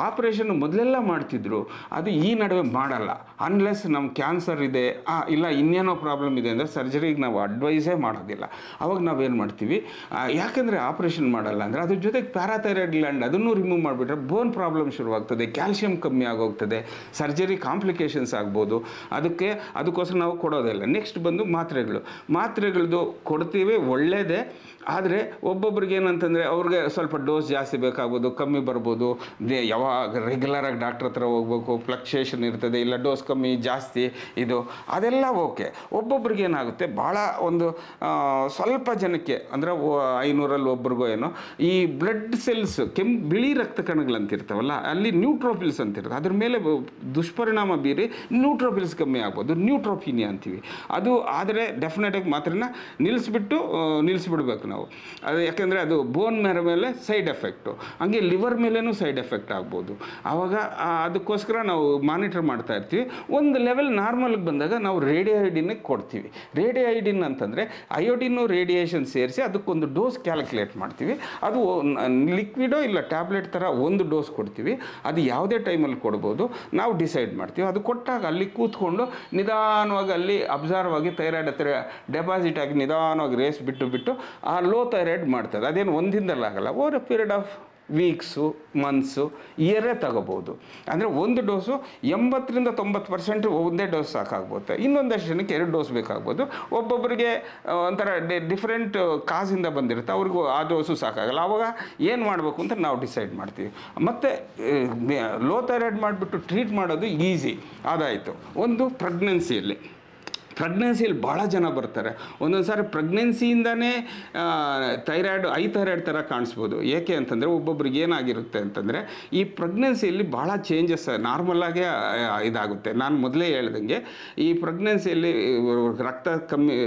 [SPEAKER 1] ಆಪರೇಷನ್ನು ಮೊದಲೆಲ್ಲ ಮಾಡ್ತಿದ್ರು, ಅದು ಈ ನಡುವೆ ಮಾಡಲ್ಲ. ಅನ್ಲೆಸ್ ನಮ್ಮ ಕ್ಯಾನ್ಸರ್ ಇದೆ, ಇಲ್ಲ ಇನ್ನೇನೋ ಪ್ರಾಬ್ಲಮ್ ಇದೆ ಅಂದರೆ ಸರ್ಜರಿಗೆ ನಾವು ಅಡ್ವೈಸೇ ಮಾಡೋದಿಲ್ಲ. ಅವಾಗ ನಾವೇನು ಮಾಡ್ತೀವಿ, ಯಾಕೆಂದರೆ ಆಪರೇಷನ್ ಮಾಡಲ್ಲ ಅಂದರೆ ಅದ್ರ ಜೊತೆಗೆ ಪ್ಯಾರಾಥೈರಾಯ್ಡ್ ಗ್ಲ್ಯಾಂಡ್ ಅದನ್ನು ರಿಮೂವ್ ಮಾಡಿಬಿಟ್ರೆ ಬೋನ್ ಪ್ರಾಬ್ಲಮ್ ಶುರುವಾಗ್ತದೆ, ಕ್ಯಾಲ್ಸಿಯಂ ಕಮ್ಮಿ ಆಗೋಗ್ತದೆ, ಸರ್ಜರಿ ಕಾಂಪ್ಲಿಕೇಶನ್ಸ್ ಆಗ್ಬೋದು. ಅದಕ್ಕೋಸ್ಕರ ನಾವು ಕೊಡೋದಿಲ್ಲ. ನೆಕ್ಸ್ಟ್ ಬಂದು ಮಾತ್ರೆಗಳದ್ದು ಕೊಡ್ತೀವಿ, ಒಳ್ಳೆಯದೇ. ಆದರೆ ಒಬ್ಬೊಬ್ರಿಗೆ ಏನಂತಂದರೆ ಅವ್ರಿಗೆ ಸ್ವಲ್ಪ ಡೋಸ್ ಜಾಸ್ತಿ ಬೇಕಾಗ್ಬೋದು, ಕಮ್ಮಿ ಬರ್ಬೋದು. ಯಾವಾಗ ರೆಗ್ಯುಲರಾಗಿ ಡಾಕ್ಟ್ರ್ ಹತ್ರ ಹೋಗ್ಬೇಕು, ಫ್ಲಕ್ಚುಯೇಷನ್ ಇರ್ತದೆ, ಇಲ್ಲ ಡೋಸ್ ಕಮ್ಮಿ ಜಾಸ್ತಿ ಇದು ಅದೆಲ್ಲ ಓಕೆ. ಒಬ್ಬೊಬ್ರಿಗೆ ಏನಾಗುತ್ತೆ, ಭಾಳ ಒಂದು ಸ್ವಲ್ಪ ಜನಕ್ಕೆ ಅಂದರೆ 500ರಲ್ಲಿ ಒಬ್ರಿಗೋ ಏನೋ ಈ ಬ್ಲಡ್ ಸೆಲ್ಸ್ ಬಿಳಿ ರಕ್ತ ಕಣಗಳಂತಿರ್ತಾವಲ್ಲ, ಅಲ್ಲಿ ನ್ಯೂಟ್ರೋಫಿಲ್ಸ್ ಅಂತಿರ್ತದೆ, ಅದ್ರ ಮೇಲೆ ದುಷ್ಪರಿಣಾಮ ಬೀರಿ ನ್ಯೂಟ್ರೋಫಿಲ್ಸ್ ಕಮ್ಮಿ ಆಗ್ಬೋದು, ನ್ಯೂಟ್ರೋಫಿನಿಯಾ ಅಂತೀವಿ. ಅದು ಆದರೆ ಡೆಫಿನೆಟಾಗಿ ಮಾತ್ರನ ನಿಲ್ಲಿಸ್ಬಿಡ್ಬೇಕು ನಾವು. ಅದು ಯಾಕೆಂದರೆ ಅದು ಬೋನ್ ಮೇಲೆ ಸೈಡ್ ಎಫೆಕ್ಟು, ಹಂಗೆ ಲಿವರ್ ಮೇಲೇನೂ ಸೈಡ್ ಎಫೆಕ್ಟ್ ಆಗ್ಬೋದು. ಆವಾಗ ಅದಕ್ಕೋಸ್ಕರ ನಾವು ಮಾನಿಟರ್ ಮಾಡ್ತಾ ಇರ್ತೀವಿ. ಒಂದು ಲೆವೆಲ್ ನಾರ್ಮಲ್ಗೆ ಬಂದಾಗ ನಾವು ರೇಡಿಯೋ ಐಡಿನ್ಗೆ ಕೊಡ್ತೀವಿ. ರೇಡಿಯೋ ಐಡಿನ್ ಅಂತಂದರೆ ಅಯೋಡಿನ್ನು ರೇಡಿಯೇಷನ್ ಸೇರಿಸಿ ಅದಕ್ಕೊಂದು ಡೋಸ್ ಕ್ಯಾಲ್ಕುಲೇಟ್ ಮಾಡ್ತೀವಿ. ಅದು ಲಿಕ್ವಿಡೋ ಇಲ್ಲ ಟ್ಯಾಬ್ಲೆಟ್ ಥರ ಒಂದು ಡೋಸ್ ಕೊಡ್ತೀವಿ. ಅದು ಯಾವುದೇ ಟೈಮಲ್ಲಿ ಕೊಡ್ಬೋದು, ನಾವು ಡಿಸೈಡ್ ಮಾಡ್ತೀವಿ. ಅದು ಕೊಟ್ಟಾಗ ಅಲ್ಲಿ ಕೂತ್ಕೊಂಡು ನಿಧಾನವಾಗಿ ಅಲ್ಲಿ ಅಬ್ಸರ್ವ್ ಆಗಿ ಥೈರಾಯ್ಡ್ ಹತ್ರ ಡೆಪಾಸಿಟ್ ಆಗಿ ನಿಧಾನವಾಗಿ ರೇಸ್ ಬಿಟ್ಟು ಆ ಲೋ ಥೈರಾಯ್ಡ್ ಮಾಡ್ತದೆ. ಅದೇನು ಒಂದಿಂದಲಾಗಲ್ಲ, over a period of weeks, months, ಇಯರೇ ತಗೋಬೋದು. ಅಂದರೆ ಒಂದು ಡೋಸು 80-90% ಒಂದೇ ಡೋಸ್ ಸಾಕಾಗ್ಬೋದು. ಇನ್ನೊಂದಷ್ಟು ಜನಕ್ಕೆ 2 ಡೋಸ್ ಬೇಕಾಗ್ಬೋದು. ಒಬ್ಬೊಬ್ಬರಿಗೆ ಒಂಥರ ಡಿಫ್ರೆಂಟ್ ಕಾಸಿಂದ ಬಂದಿರುತ್ತೆ, ಅವ್ರಿಗೂ ಆ ಡೋಸು ಸಾಕಾಗಲ್ಲ. ಆವಾಗ ಏನು ಮಾಡಬೇಕು ಅಂತ ನಾವು ಡಿಸೈಡ್ ಮಾಡ್ತೀವಿ. ಮತ್ತು ಲೋ ಥೈರಾಯ್ಡ್ ಮಾಡಿಬಿಟ್ಟು ಟ್ರೀಟ್ ಮಾಡೋದು ಈಸಿ, ಅದಾಯಿತು. ಒಂದು ಪ್ರೆಗ್ನೆನ್ಸಿಯಲ್ಲಿ ಭಾಳ ಜನ ಬರ್ತಾರೆ. ಒಂದೊಂದು ಸಾರಿ ಪ್ರೆಗ್ನೆನ್ಸಿಯಿಂದನೇ ಥೈರಾಯ್ಡ್ ಥರ ಕಾಣಿಸ್ಬೋದು. ಏಕೆ ಅಂತಂದರೆ ಒಬ್ಬೊಬ್ರಿಗೆ ಏನಾಗಿರುತ್ತೆ ಅಂತಂದರೆ ಈ ಪ್ರೆಗ್ನೆನ್ಸಿಯಲ್ಲಿ ಭಾಳ ಚೇಂಜಸ್ ನಾರ್ಮಲಾಗೇ ಇದಾಗುತ್ತೆ. ನಾನು ಮೊದಲೇ ಹೇಳ್ದಂಗೆ ಈ ಪ್ರೆಗ್ನೆನ್ಸಿಯಲ್ಲಿ ರಕ್ತ ಕಮ್ಮಿ,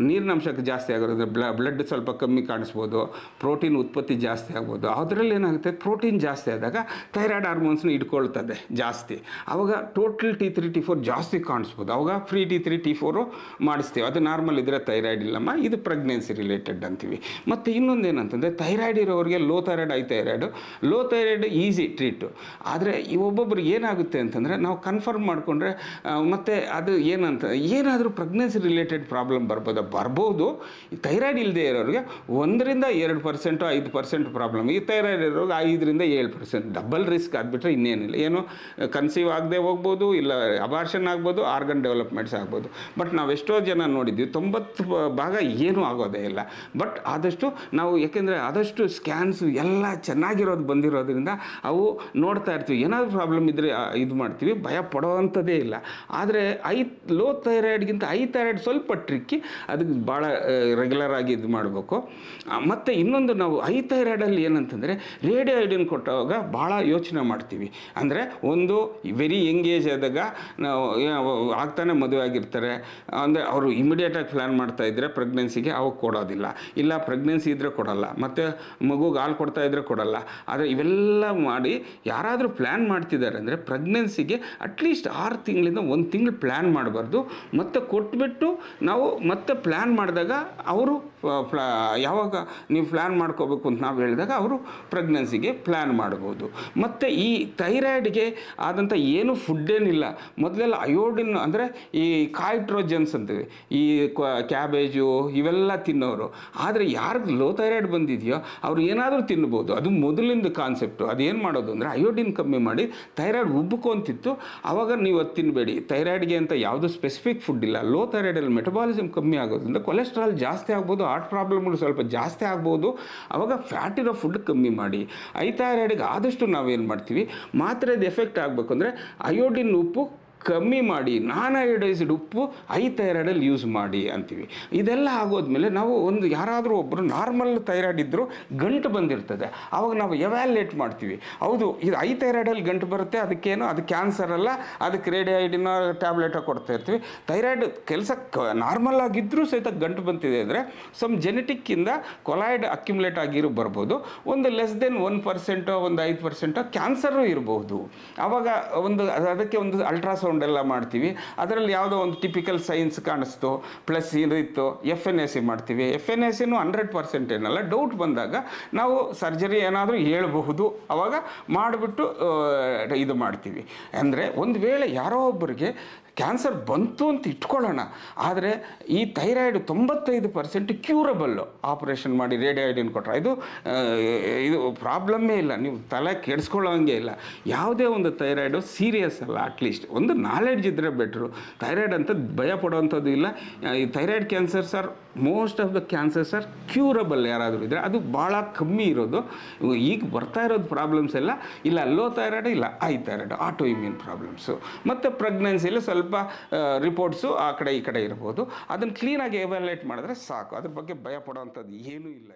[SPEAKER 1] ನೀರಿನಂಶ ಜಾಸ್ತಿ ಆಗೋದ್ರೆ ಬ್ಲಡ್ ಸ್ವಲ್ಪ ಕಮ್ಮಿ ಕಾಣಿಸ್ಬೋದು, ಪ್ರೋಟೀನ್ ಉತ್ಪತ್ತಿ ಜಾಸ್ತಿ ಆಗ್ಬೋದು. ಅದರಲ್ಲಿ ಏನಾಗುತ್ತೆ, ಪ್ರೋಟೀನ್ ಜಾಸ್ತಿ ಆದಾಗ ಥೈರಾಯ್ಡ್ ಹಾರ್ಮೋನ್ಸ್ನ ಇಟ್ಕೊಳ್ತದೆ ಜಾಸ್ತಿ. ಆವಾಗ ಟೋಟಲ್ T3 T4 ಜಾಸ್ತಿ ಕಾಣಿಸ್ಬೋದು. ಆವಾಗ ಫ್ರೀ T3 T4 ಮಾಡಿಸ್ತೀವಿ. ಅದು ನಾರ್ಮಲ್ ಇದ್ದರೆ ಥೈರಾಯ್ಡ್ ಇಲ್ಲಮ್ಮ, ಇದು ಪ್ರೆಗ್ನೆನ್ಸಿ ರಿಲೇಟೆಡ್ ಅಂತೀವಿ. ಮತ್ತು ಇನ್ನೊಂದು ಏನಂತಂದರೆ ಥೈರಾಯ್ಡ್ ಇರೋರಿಗೆ low thyroid, low thyroid easy treat. ಆದರೆ ಒಬ್ಬೊಬ್ರಿಗೆ ಏನಾಗುತ್ತೆ ಅಂತಂದರೆ ನಾವು ಕನ್ಫರ್ಮ್ ಮಾಡಿಕೊಂಡ್ರೆ ಮತ್ತು ಅದು ಏನಾದರೂ ಪ್ರೆಗ್ನೆನ್ಸಿ ರಿಲೇಟೆಡ್ ಪ್ರಾಬ್ಲಮ್ ಬರ್ಬೋದು. ಈ ಥೈರಾಯ್ಡ್ ಇಲ್ಲದೆ ಇರೋರಿಗೆ 1-2%, 5% ಪ್ರಾಬ್ಲಮ್. ಈ ಥೈರಾಯ್ಡ್ ಇರೋರಿಗೆ 5-7%, ಡಬಲ್ ರಿಸ್ಕ್ ಆಗಿಬಿಟ್ರೆ ಇನ್ನೇನಿಲ್ಲ. ಏನು ಕನ್ಸೀವ್ ಆಗದೆ ಹೋಗ್ಬೋದು, ಇಲ್ಲ ಅಬಾರ್ಷನ್ ಆಗ್ಬೋದು, ಆರ್ಗನ್ ಡೆವಲಪ್ಮೆಂಟ್ಸ್ ಆಗ್ಬೋದು. ಬಟ್ ನಾವು ಎಷ್ಟೋ ಜನ ನೋಡಿದ್ವಿ 90% ಏನೂ ಆಗೋದೇ ಇಲ್ಲ. ಬಟ್ ಆದಷ್ಟು ನಾವು, ಯಾಕೆಂದರೆ ಆದಷ್ಟು ಸ್ಕ್ಯಾನ್ಸು ಎಲ್ಲ ಚೆನ್ನಾಗಿರೋದು ಬಂದಿರೋದ್ರಿಂದ ಅವು ನೋಡ್ತಾ ಇರ್ತೀವಿ. ಏನಾದರೂ ಪ್ರಾಬ್ಲಮ್ ಇದ್ದರೆ ಇದು ಮಾಡ್ತೀವಿ, ಭಯ ಪಡೋವಂಥದ್ದೇ ಇಲ್ಲ. ಆದರೆ ಲೋ ಥೈರಾಯ್ಡ್ಗಿಂತ ಥೈರಾಯ್ಡ್ ಸ್ವಲ್ಪ ಟ್ರಿಕ್ಕಿ, ಅದಕ್ಕೆ ಭಾಳ ರೆಗ್ಯುಲರಾಗಿ ಇದು ಮಾಡಬೇಕು. ಮತ್ತು ಇನ್ನೊಂದು, ನಾವು ಥೈರಾಯ್ಡಲ್ಲಿ ಏನಂತಂದರೆ ರೇಡಿಯೋ ಐಡಿನ್ ಕೊಟ್ಟಾಗ ಭಾಳ ಯೋಚನೆ ಮಾಡ್ತೀವಿ. ಅಂದರೆ ಒಂದು ವೆರಿ ಯಂಗ್ ಏಜ್ ಆದಾಗ ನಾವು ಆಗ್ತಾನೆ ಮದುವೆ ಆಗಿರ್ತಾರೆ, ಅಂದರೆ ಅವರು ಇಮಿಡಿಯೇಟಾಗಿ ಪ್ಲ್ಯಾನ್ ಮಾಡ್ತಾಯಿದ್ರೆ ಪ್ರೆಗ್ನೆನ್ಸಿಗೆ ಅವಾಗ ಕೊಡೋದಿಲ್ಲ, ಇಲ್ಲ ಪ್ರೆಗ್ನೆನ್ಸಿ ಇದ್ದರೆ ಕೊಡೋಲ್ಲ, ಮತ್ತು ಮಗುಗೆ ಹಾಲು ಕೊಡ್ತಾಯಿದ್ರೆ ಕೊಡೋಲ್ಲ. ಆದರೆ ಇವೆಲ್ಲ ಮಾಡಿ ಯಾರಾದರೂ ಪ್ಲ್ಯಾನ್ ಮಾಡ್ತಿದ್ದಾರೆ ಅಂದರೆ ಪ್ರೆಗ್ನೆನ್ಸಿಗೆ ಅಟ್ಲೀಸ್ಟ್ 6 ತಿಂಗಳಿಂದ 1 ತಿಂಗಳು ಪ್ಲ್ಯಾನ್ ಮಾಡಬಾರ್ದು. ಮತ್ತು ಕೊಟ್ಬಿಟ್ಟು ನಾವು ಮತ್ತೆ ಪ್ಲ್ಯಾನ್ ಮಾಡಿದಾಗ ಅವರು ಯಾವಾಗ ನೀವು ಪ್ಲ್ಯಾನ್ ಮಾಡ್ಕೋಬೇಕು ಅಂತ ನಾವು ಹೇಳಿದಾಗ ಅವರು ಪ್ರೆಗ್ನೆನ್ಸಿಗೆ ಪ್ಲ್ಯಾನ್ ಮಾಡ್ಬೋದು. ಮತ್ತು ಈ ಥೈರಾಯ್ಡ್ಗೆ ಆದಂಥ ಏನು ಫುಡ್ಡೇನಿಲ್ಲ. ಮೊದಲೆಲ್ಲ ಅಯೋಡಿನ್ ಅಂದರೆ ಈ ಕಾಯಿಟ್ರೋಜನ್ಸ್ ಅಂತೀವಿ, ಈ ಕ್ಯಾಬೇಜು ಇವೆಲ್ಲ ತಿನ್ನೋರು. ಆದರೆ ಯಾರಿಗೆ ಲೋ ಥೈರಾಯ್ಡ್ ಬಂದಿದೆಯೋ ಅವ್ರು ಏನಾದರೂ ತಿನ್ಬೋದು. ಅದು ಮೊದಲಿಂದ ಕಾನ್ಸೆಪ್ಟು. ಅದೇನು ಮಾಡೋದು ಅಂದರೆ ಅಯೋಡಿನ್ ಕಮ್ಮಿ ಮಾಡಿ ಥೈರಾಯ್ಡ್ ಉಬ್ಬುಕೊಂತಿತ್ತು, ಆವಾಗ ನೀವು ಅದು ತಿನ್ನಬೇಡಿ. ಥೈರಾಯ್ಡ್ಗೆ ಅಂತ ಯಾವುದೂ ಸ್ಪೆಸಿಫಿಕ್ ಫುಡ್ ಇಲ್ಲ. ಲೋ ಥೈರಾಯ್ಡಲ್ಲಿ ಮೆಟಬಾಲಿಸಮ್ ಕಮ್ಮಿ ಆಗೋದ್ರಿಂದ ಕೊಲೆಸ್ಟ್ರಾಲ್ ಜಾಸ್ತಿ ಆಗ್ಬೋದು, ಹಾರ್ಟ್ ಪ್ರಾಬ್ಲಮ್ಗಳು ಸ್ವಲ್ಪ ಜಾಸ್ತಿ ಆಗ್ಬೋದು. ಆವಾಗ ಫ್ಯಾಟ್ ಇರೋ ಫುಡ್ ಕಮ್ಮಿ ಮಾಡಿ. ಥೈರಾಯ್ಡ್ಗೆ ಆದಷ್ಟು ನಾವೇನು ಮಾಡ್ತೀವಿ, ಮಾತ್ರೆದು ಎಫೆಕ್ಟ್ ಆಗಬೇಕು ಅಂದರೆ ಅಯೋಡಿನ್ ಉಪ್ಪು ಕಮ್ಮಿ ಮಾಡಿ, ನಾನ್ ಅಯೋಡೈಸ್ಡ್ ಉಪ್ಪು ಥೈರಾಯ್ಡಲ್ಲಿ ಯೂಸ್ ಮಾಡಿ ಅಂತೀವಿ. ಇದೆಲ್ಲ ಆಗೋದ್ಮೇಲೆ ನಾವು ಯಾರಾದರೂ ಒಬ್ಬರು ನಾರ್ಮಲ್ ಥೈರಾಯ್ಡ್ ಇದ್ದರೂ ಗಂಟು ಬಂದಿರ್ತದೆ, ಆವಾಗ ನಾವು ಎವ್ಯಾಲ್ಯೂಯೇಟ್ ಮಾಡ್ತೀವಿ. ಹೌದು, ಇದು ಥೈರಾಯ್ಡಲ್ಲಿ ಗಂಟು ಬರುತ್ತೆ, ಅದಕ್ಕೇನು ಅದು ಕ್ಯಾನ್ಸರ್ ಅಲ್ಲ, ಅದಕ್ಕೆ ರೇಡಿಯೋಐಡಿನ ಟ್ಯಾಬ್ಲೆಟ ಕೊಡ್ತಾ ಇರ್ತೀವಿ. ಥೈರಾಯ್ಡ್ ಕೆಲಸ ನಾರ್ಮಲ್ ಆಗಿದ್ದರೂ ಸಹಿತ ಗಂಟು ಬಂತಿದೆ ಅಂದರೆ ಜೆನೆಟಿಕ್ಕಿಂದ ಕೊಲಾಯ್ಡ್ ಅಕ್ಯುಮುಲೇಟ್ ಆಗಿರೋ ಬರ್ಬೋದು. ಲೆಸ್ ದೆನ್ 1%, 5% ಕ್ಯಾನ್ಸರು ಇರಬಹುದು. ಆವಾಗ ಅದಕ್ಕೆ ಅಲ್ಟ್ರಾಸೌಂಡ್ ಎಲ್ಲ ಮಾಡ್ತೀವಿ. ಅದರಲ್ಲಿ ಯಾವುದೋ ಒಂದು ಟಿಪಿಕಲ್ ಸೈನ್ಸ್ ಕಾಣಿಸ್ತು, ಪ್ಲಸ್ ಇತ್ತು, FNAC ಮಾಡ್ತೀವಿ. FNACನೂ 100% ಏನಲ್ಲ, ಡೌಟ್ ಬಂದಾಗ ನಾವು ಸರ್ಜರಿ ಏನಾದರೂ ಹೇಳಬಹುದು, ಅವಾಗ ಮಾಡಿಬಿಟ್ಟು ಇದು ಮಾಡ್ತೀವಿ. ಅಂದರೆ ಒಂದು ವೇಳೆ ಯಾರೋ ಒಬ್ಬರಿಗೆ ಕ್ಯಾನ್ಸರ್ ಬಂತು ಅಂತ ಇಟ್ಕೊಳ್ಳೋಣ, ಆದರೆ ಈ ಥೈರಾಯ್ಡ್ 95% ಕ್ಯೂರಬಲ್ಲು. ಆಪ್ರೇಷನ್ ಮಾಡಿ ರೇಡಿಯೋಐಡಿನ್ ಕೊಟ್ಟರೆ ಇದು ಪ್ರಾಬ್ಲಮ್ಮೇ ಇಲ್ಲ, ನೀವು ತಲೆ ಕೆಡಿಸ್ಕೊಳ್ಳೋಂಗೆ ಇಲ್ಲ. ಯಾವುದೇ ಒಂದು ಥೈರಾಯ್ಡು ಸೀರಿಯಸ್ ಅಲ್ಲ. ಅಟ್ಲೀಸ್ಟ್ ಒಂದು ನಾಲೆಡ್ಜ್ ಇದ್ದರೆ ಬೆಟ್ರು. ಥೈರಾಯ್ಡ್ ಅಂತ ಭಯ ಪಡೋವಂಥದ್ದು ಇಲ್ಲ. ಈ thyroid cancers are most of the cancers are curable. ಯಾರಾದರೂ ಇದ್ದರೆ ಅದು ಭಾಳ ಕಮ್ಮಿ ಇರೋದು. ಈಗ ಬರ್ತಾ ಇರೋದು ಪ್ರಾಬ್ಲಮ್ಸ್ ಎಲ್ಲ ಇಲ್ಲ ಲೋ ಥೈರಾಯ್ಡ್, ಇಲ್ಲ ಥೈರಾಯ್ಡ್, ಆಟೋ ಇಮ್ಯೂನ್ ಪ್ರಾಬ್ಲಮ್ಸು. ಮತ್ತು ಪ್ರೆಗ್ನೆನ್ಸಿಯಲ್ಲಿ ಸ್ವಲ್ಪ ರಿಪೋರ್ಟ್ಸು ಆ ಕಡೆ ಈ ಕಡೆ ಇರ್ಬೋದು. ಅದನ್ನು ಕ್ಲೀನಾಗಿ ಎವ್ಯಾಲ್ಯೂಯೇಟ್ ಮಾಡಿದ್ರೆ ಸಾಕು. ಅದ್ರ ಬಗ್ಗೆ ಭಯ ಪಡೋವಂಥದ್ದು ಏನೂ ಇಲ್ಲ.